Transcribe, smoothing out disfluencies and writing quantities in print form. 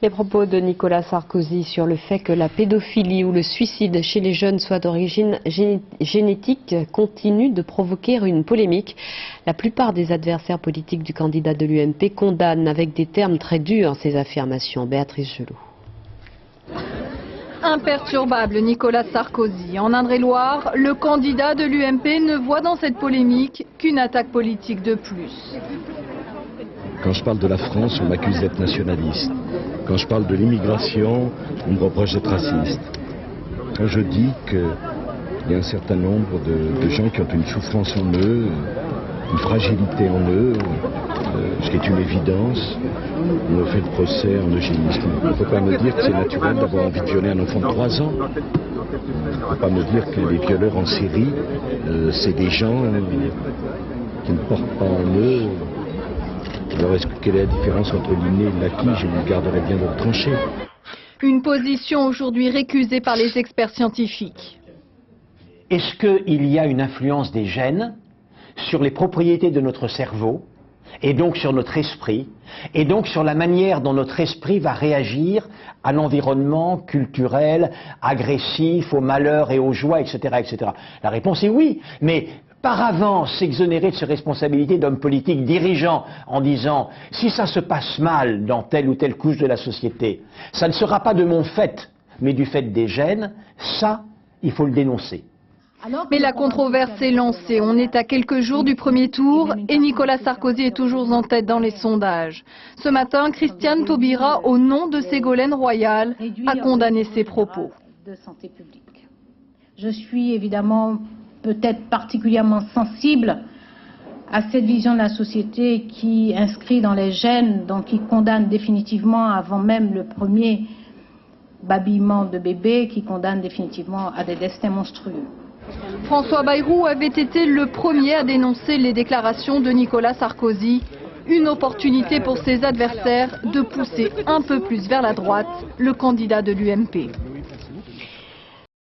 Les propos de Nicolas Sarkozy sur le fait que la pédophilie ou le suicide chez les jeunes soit d'origine génétique continuent de provoquer une polémique. La plupart des adversaires politiques du candidat de l'UMP condamnent avec des termes très durs ces affirmations. Béatrice Gelou. Imperturbable Nicolas Sarkozy. En Indre-et-Loire, le candidat de l'UMP ne voit dans cette polémique qu'une attaque politique de plus. Quand je parle de la France, on m'accuse d'être nationaliste. Quand je parle de l'immigration, on me reproche d'être raciste. Quand je dis qu'il y a un certain nombre de gens qui ont une souffrance en eux, une fragilité en eux, ce qui est une évidence, on me fait le procès en eugénisme. On ne peut pas me dire que c'est naturel d'avoir envie de violer un enfant de 3 ans. On ne peut pas me dire que les violeurs en série, c'est des gens qui ne portent pas en eux. Alors quelle est la différence entre l'inné et l'acquis? Je me garderai bien de le trancher. Une position aujourd'hui récusée par les experts scientifiques. Est-ce qu'il y a une influence des gènes sur les propriétés de notre cerveau, et donc sur notre esprit, et donc sur la manière dont notre esprit va réagir à l'environnement culturel, agressif, au malheur et aux joies, etc., etc. La réponse est oui, mais par avance s'exonérer de ses responsabilités d'homme politique dirigeant en disant si ça se passe mal dans telle ou telle couche de la société, ça ne sera pas de mon fait, mais du fait des gènes, ça, il faut le dénoncer. Mais la controverse est lancée. On est à quelques jours du premier tour et Nicolas Sarkozy est toujours en tête dans les sondages. Ce matin, Christiane Taubira, au nom de Ségolène Royal, a condamné ces propos. Je suis évidemment peut-être particulièrement sensible à cette vision de la société qui inscrit dans les gènes, donc qui condamne définitivement avant même le premier babillement de bébé, qui condamne définitivement à des destins monstrueux. François Bayrou avait été le premier à dénoncer les déclarations de Nicolas Sarkozy. Une opportunité pour ses adversaires de pousser un peu plus vers la droite le candidat de l'UMP.